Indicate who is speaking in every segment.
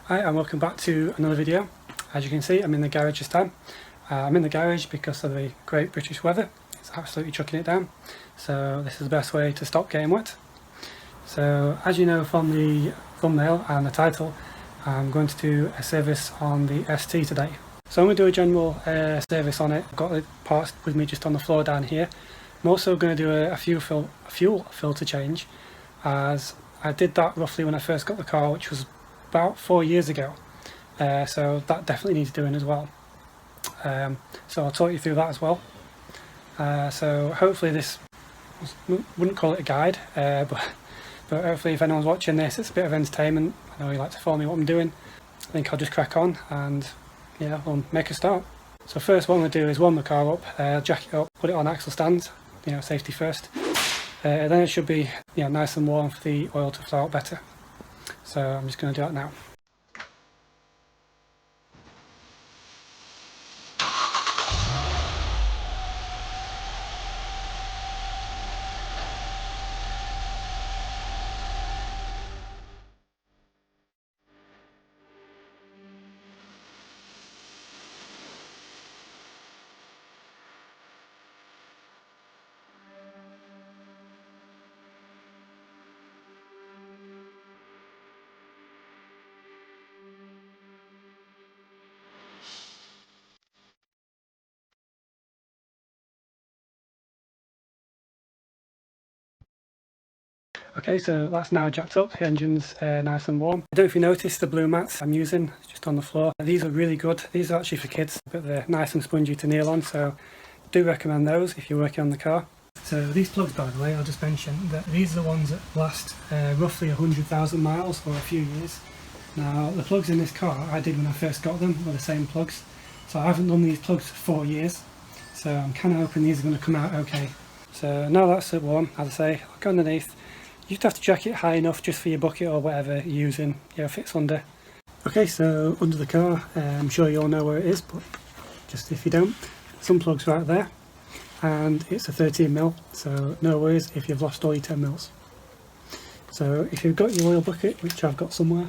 Speaker 1: Hi, and welcome back to another video. As you can see, I'm in the garage this time. I'm in the garage because of the great British weather. It's absolutely chucking it down, so this is the best way to stop getting wet. So as you know from the thumbnail and the title, I'm going to do a service on the ST today. So I'm going to do a general service on it. I've got the parts with me just on the floor down here. I'm also going to do a fuel filter change, as I did that roughly when I first got the car, which was about 4 years ago, so that definitely needs doing as well. So I'll talk you through that as well. So hopefully this, wouldn't call it a guide, but hopefully if anyone's watching this, it's a bit of entertainment. I know you like to follow me what I'm doing. I think I'll just crack on and yeah, we'll make a start. So first what I'm going to do is warm the car up, jack it up, put it on axle stands, safety first. Then it should be nice and warm for the oil to flow out better. So I'm just going to do that now. Okay, so that's now jacked up, the engine's nice and warm. I don't know if you noticed the blue mats I'm using just on the floor. These are really good. These are actually for kids, but they're nice and spongy to kneel on, so I do recommend those if you're working on the car. So these plugs, by the way, I'll just mention that these are the ones that last roughly 100,000 miles or a few years. Now the plugs in this car I did when I first got them were the same plugs, so I haven't done these plugs for 4 years, so I'm kind of hoping these are going to come out okay. So now that's warm, as I say, I'll go underneath. You just have to jack it high enough just for your bucket or whatever you're using, fits under. Okay, so under the car, I'm sure you all know where it is, but just if you don't, some plugs right there, and it's a 13mm, so no worries if you've lost all your 10mm. So if you've got your oil bucket, which I've got somewhere.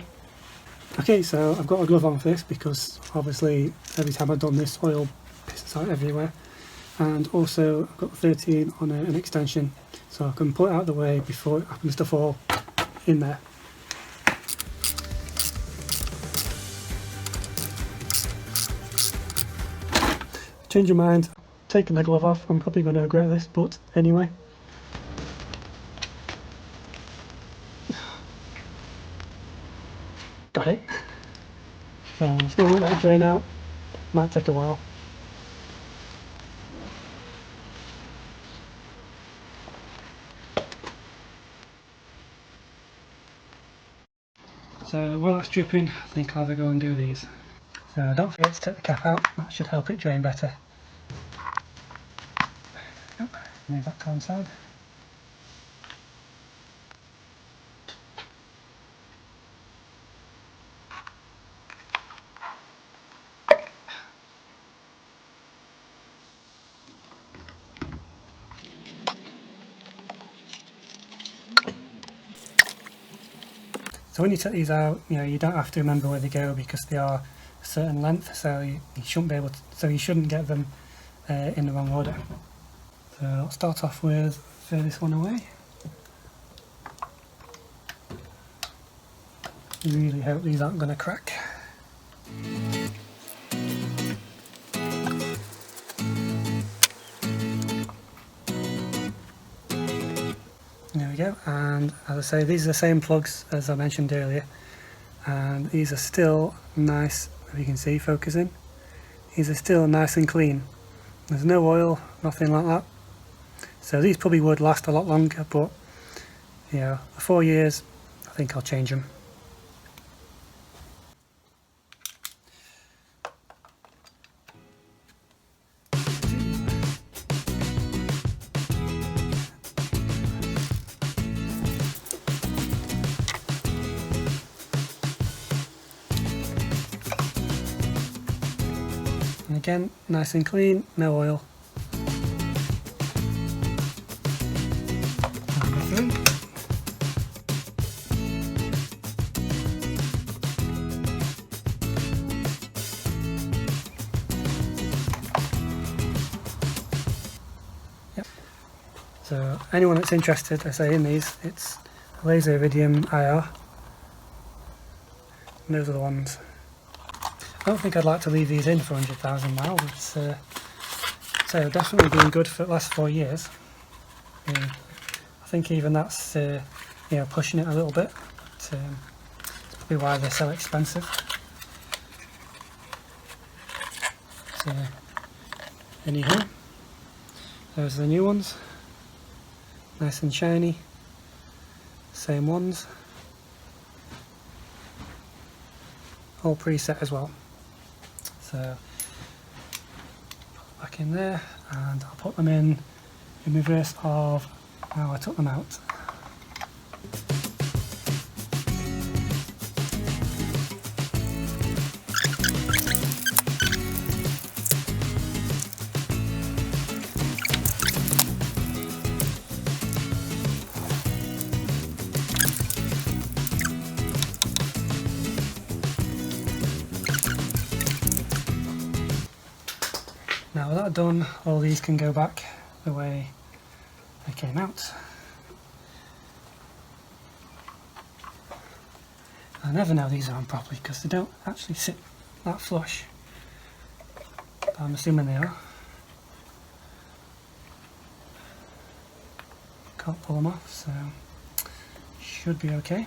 Speaker 1: Okay, so I've got a glove on for this because obviously every time I've done this, oil pisses out everywhere. And also I've got the 13 on an extension, so I can pull it out of the way before it happens to fall in there. Change your mind, taking the glove off, I'm probably going to regret this, but anyway. Got it. So I'm just going to let it drain out, might take a while. So while that's dripping, I think I'll have a go and do these. So don't forget to take the cap out, that should help it drain better. Move that to one side. So when you take these out, you don't have to remember where they go because they are a certain length, so you shouldn't be able to, so you shouldn't get them in the wrong order. So I'll start off with throw this one away. I really hope these aren't going to crack. There we go, and as I say, these are the same plugs as I mentioned earlier, and these are still nice, if you can see, focusing. These are still nice and clean. There's no oil, nothing like that. So these probably would last a lot longer, but for 4 years, I think I'll change them. And again, nice and clean, no oil. Number 3. So anyone that's interested, I say, in these, it's laser iridium IR. And those are the ones. I don't think I'd like to leave these in for 100,000 miles. It's so they've definitely been good for the last 4 years. I think even that's you know, pushing it a little bit. But, it's probably why they're so expensive. So anyhow, those are the new ones. Nice and shiny. Same ones. All preset as well. So back in there, and I'll put them in reverse of how I took them out. Now with that done, all these can go back the way they came out. I never know these are on properly because they don't actually sit that flush, but I'm assuming they are. Can't pull them off, so should be okay.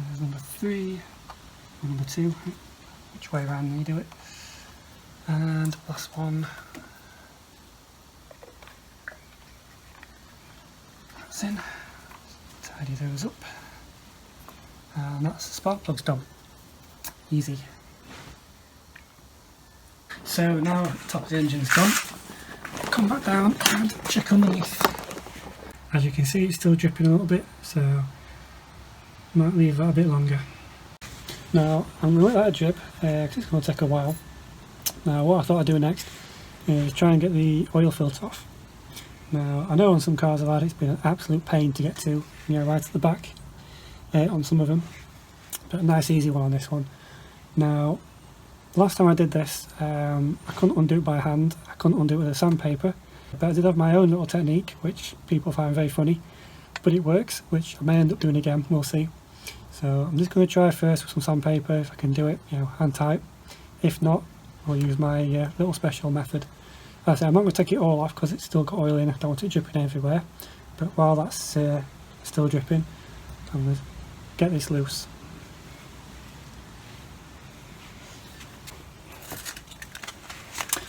Speaker 1: There's number 3, number 2, which way around you do it. And last one, that's in, tidy those up, and that's the spark plugs done, easy. So now the top of the engine's done, come back down and check underneath. As you can see, it's still dripping a little bit, so might leave that a bit longer. Now I'm going to let that drip because it's going to take a while. Now what I thought I'd do next is try and get the oil filter off. Now I know on some cars I've had it's been an absolute pain to get to, you know, right at the back on some of them, but a nice easy one on this one. Now last time I did this I couldn't undo it by hand, I couldn't undo it with a sandpaper, but I did have my own little technique which people find very funny, but it works, which I may end up doing again, we'll see. So I'm just going to try first with some sandpaper if I can do it, you know, hand tight. If not, I'll use my little special method. As I say, I'm not going to take it all off because it's still got oil in, I don't want it dripping everywhere. But while that's still dripping, I'm going to get this loose.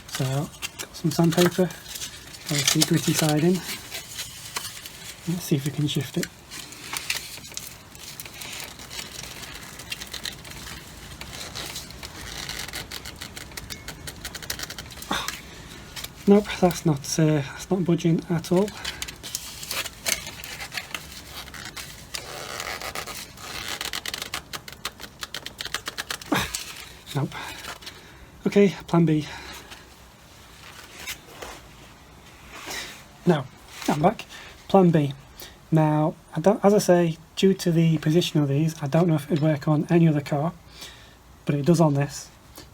Speaker 1: So, got some sandpaper, got the gritty side in. Let's see if we can shift it. Nope, that's not budging at all. Nope. Okay, plan B. Now, I'm back. Plan B. Now, as I say, due to the position of these, I don't know if it would work on any other car, but it does on this.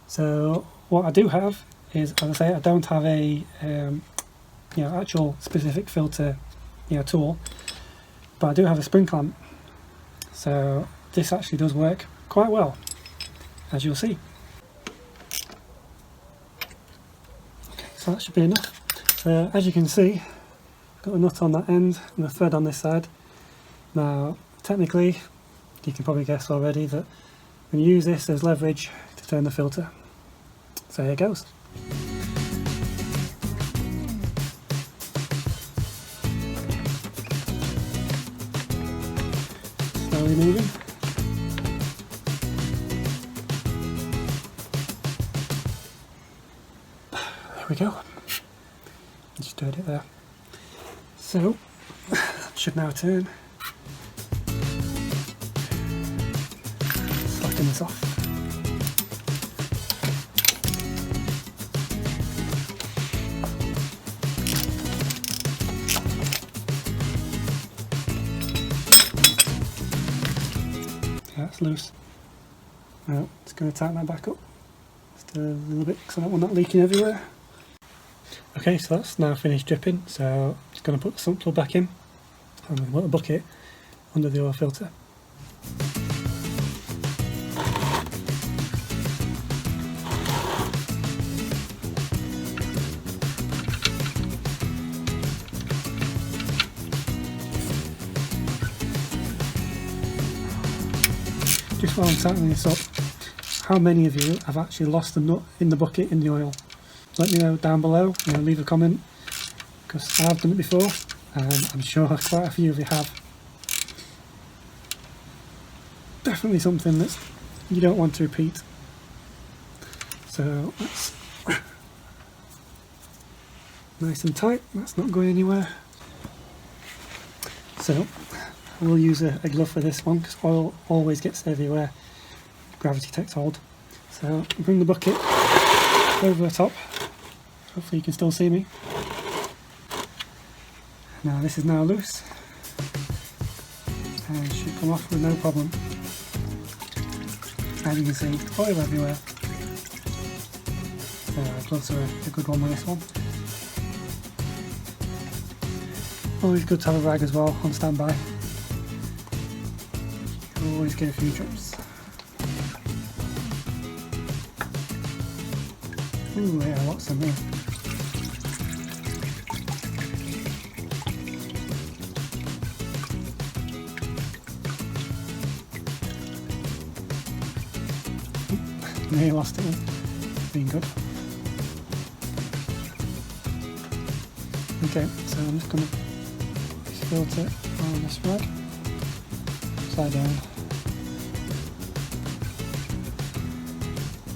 Speaker 1: So what I do have is, as I say, I don't have a you know, actual specific filter, you know, tool, but I do have a spring clamp. So this actually does work quite well, as you'll see. Okay, so that should be enough. So as you can see, I've got a nut on that end and a thread on this side. Now technically, you can probably guess already that when you use this as leverage to turn the filter. So here goes. Slowly moving. There we go. Just stirred it there. So, should now turn. Slacken this off. That's loose. Now it's going to tighten that back up just a little bit because I don't want that leaking everywhere. Okay, so that's now finished dripping, so I'm just going to put the sump plug back in and we'll put the bucket under the oil filter. Just while I'm tightening this up, how many of you have actually lost the nut in the bucket in the oil? Let me know down below, leave a comment, because I've done it before and I'm sure quite a few of you have. Definitely something that you don't want to repeat. So that's nice and tight, that's not going anywhere. So I will use a glove for this one because oil always gets everywhere. Gravity takes hold. So bring the bucket over the top. Hopefully you can still see me. Now this is now loose and it should come off with no problem. As you can see, oil everywhere. So gloves are a good one with this one. Always good to have a rag as well on standby. Always get a few drops. Ooh, yeah, lots in there. Nearly lost it. It's been good. Okay, so I'm just going to filter on this rag, upside down.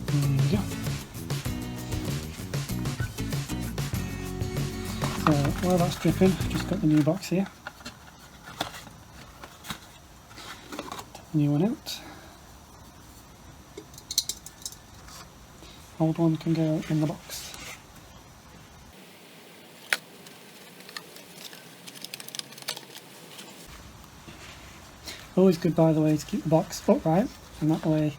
Speaker 1: There we go. So while that's dripping, I've just got the new box here. Take the new one out. Old one can go in the box. Always good, by the way, to keep the box upright, and that way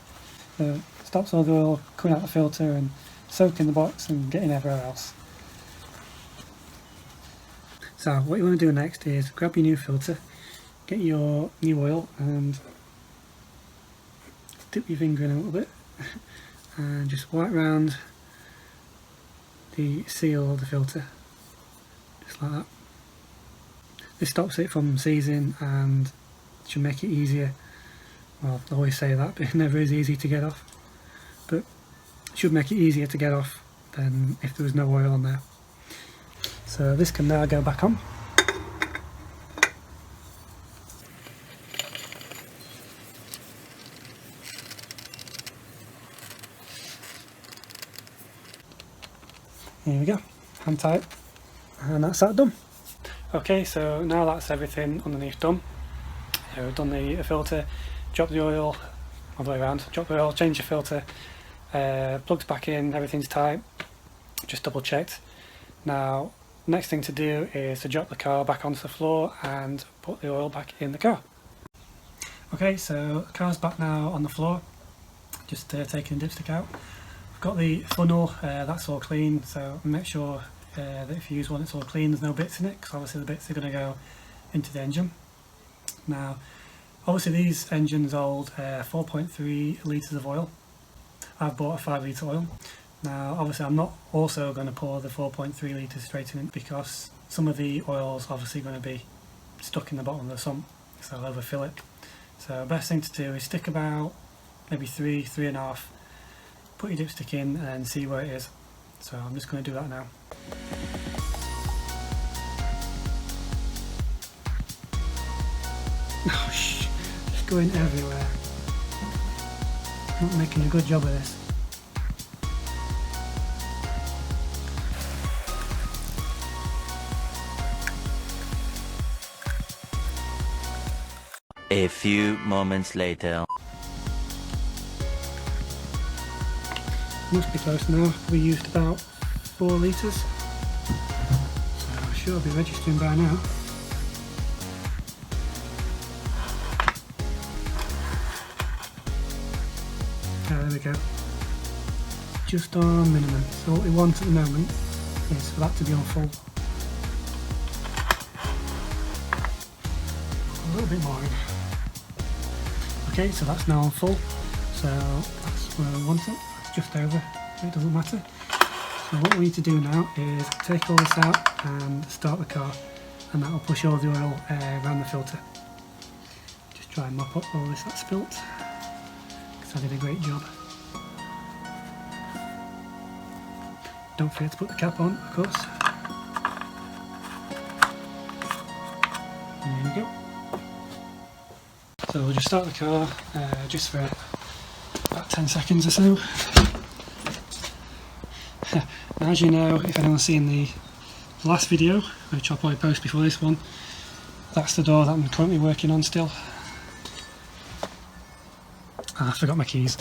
Speaker 1: it stops all the oil coming out the filter and soaking the box and getting everywhere else. So what you want to do next is grab your new filter, get your new oil and dip your finger in a little bit and just wipe round the seal of the filter, just like that. This stops it from seizing and should make it easier. Well, I always say that, but it never is easy to get off. But it should make it easier to get off than if there was no oil on there. So this can now go back on. Here we go, hand tight, and that's that done. Okay, so now that's everything underneath done. So we've done the filter, drop the oil all the way around, drop the oil, change the filter, plugs back in, everything's tight, just double checked. Now next thing to do is to drop the car back onto the floor and put the oil back in the car. Okay, so the car's back now on the floor, just taking the dipstick out. I've got the funnel, that's all clean, so make sure that if you use one it's all clean, there's no bits in it, because obviously the bits are going to go into the engine. Now obviously these engines hold 4.3 litres of oil. I've bought a 5 litre oil. Now obviously I'm not also going to pour the 4.3 litres straight in because some of the oil's obviously going to be stuck in the bottom of the sump, so I'll overfill it. So best thing to do is stick about maybe 3.5, put your dipstick in and see where it is. So I'm just going to do that now. Oh shh, just going everywhere. Not making a good job of this.
Speaker 2: A few moments later.
Speaker 1: Must be close now. We used about 4 litres. So I should be registering by now. Okay, there we go. Just on minimum. So what we want at the moment is for that to be on full. A little bit more in. Okay, so that's now on full, so that's where I want it. It's just over, it doesn't matter. So what we need to do now is take all this out and start the car, and that will push all the oil around the filter. Just try and mop up all this that's spilt, because I did a great job. Don't forget to put the cap on, of course. There you go. So we'll just start the car just for about 10 seconds or so. Now, as you know, if anyone's seen the last video, which I'll probably post before this one, that's the door that I'm currently working on still. I forgot my keys.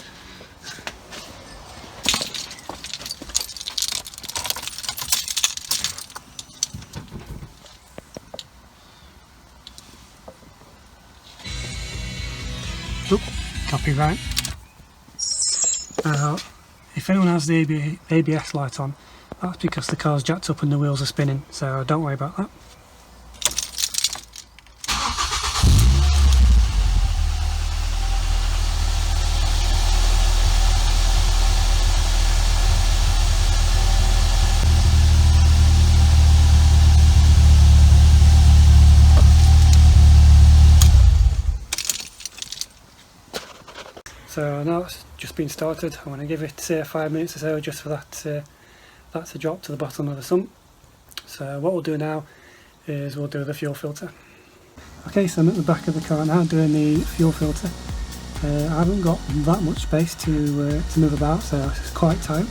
Speaker 1: Oop, copyright. Now, if anyone has the ABS light on, that's because the car's jacked up and the wheels are spinning, so don't worry about that. So now it's just been started. I want to give it 5 minutes or so just for that to drop to the bottom of the sump. So what we'll do now is we'll do the fuel filter. Okay, so I'm at the back of the car now doing the fuel filter. I haven't got that much space to move about, so it's quite tight.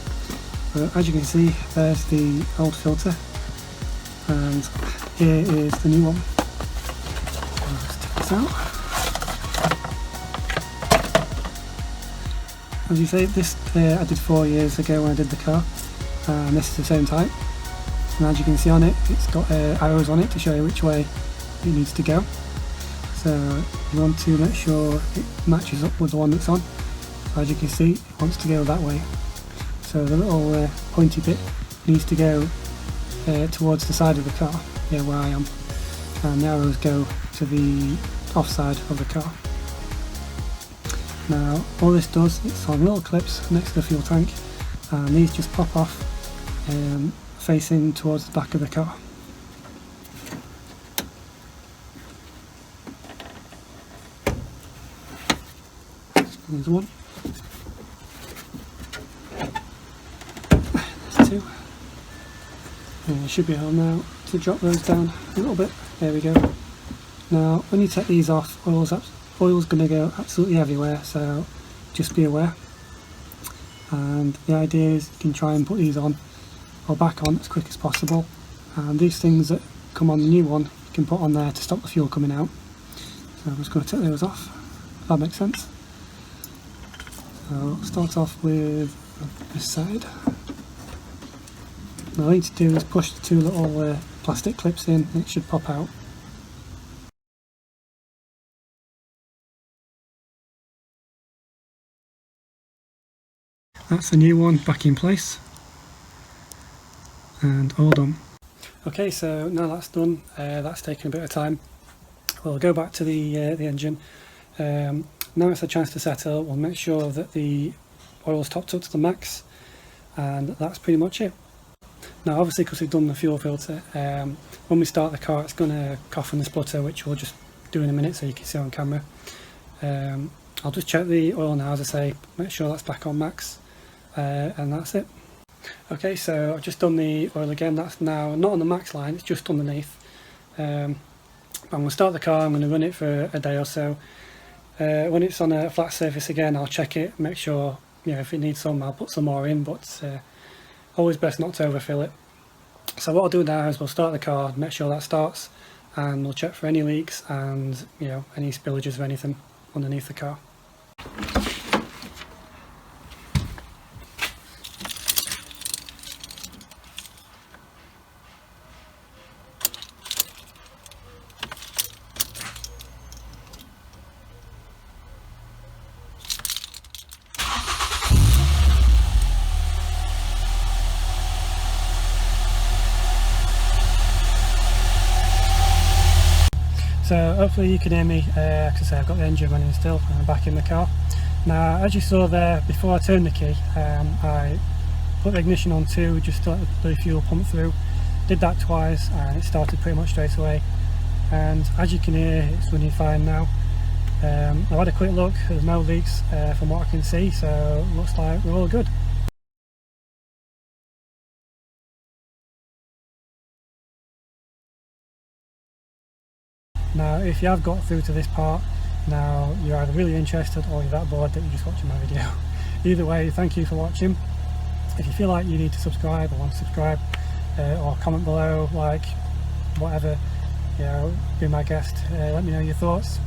Speaker 1: But as you can see, there's the old filter, and here is the new one. Let's take this out. As you say, this I did 4 years ago when I did the car, and this is the same type. And as you can see on it, it's got arrows on it to show you which way it needs to go. So you want to make sure it matches up with the one that's on. So as you can see, it wants to go that way. So the little pointy bit needs to go towards the side of the car, yeah, where I am. And the arrows go to the offside of the car. Now all this does, it's on little clips next to the fuel tank, and these just pop off facing towards the back of the car. There's one. There's two. And you should be able now to drop those down a little bit. There we go. Now when you take these off, oil's going to go absolutely everywhere, so just be aware. And the idea is you can try and put these on or back on as quick as possible, and these things that come on the new one you can put on there to stop the fuel coming out. So I'm just going to take those off, if that makes sense. So I'll start off with this side. What I need to do is push the two little plastic clips in, and it should pop out. That's the new one back in place, and all done. Okay, so now that's done, that's taken a bit of time. We'll go back to the engine. Now it's a chance to settle. We'll make sure that the oil's topped up to the max, and that's pretty much it. Now obviously, because we've done the fuel filter, when we start the car it's going to cough and splutter, which we'll just do in a minute so you can see on camera. I'll just check the oil now, as I say, make sure that's back on max. And that's it. Okay, so I've just done the oil again. That's now not on the max line, it's just underneath. I'm going to start the car, I'm going to run it for a day or so. When it's on a flat surface again, I'll check it, make sure, you know, if it needs some, I'll put some more in, but always best not to overfill it. So what I'll do now is we'll start the car, make sure that starts, and we'll check for any leaks and, you know, any spillages of anything underneath the car. So hopefully you can hear me, because I say I've got the engine running still and I'm back in the car. Now as you saw there, before I turned the key, I put the ignition on 2 just to let the blue fuel pump through. Did that twice and it started pretty much straight away, and as you can hear it's running fine now. I've had a quick look, there's no leaks from what I can see, so it looks like we're all good. Now if you have got through to this part, now you're either really interested or you're that bored that you're just watching my video. Either way, thank you for watching. If you feel like you need to subscribe or want to subscribe, or comment below, like, whatever, you know, be my guest, let me know your thoughts.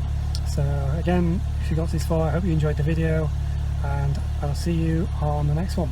Speaker 1: So again, if you got this far, I hope you enjoyed the video, and I'll see you on the next one.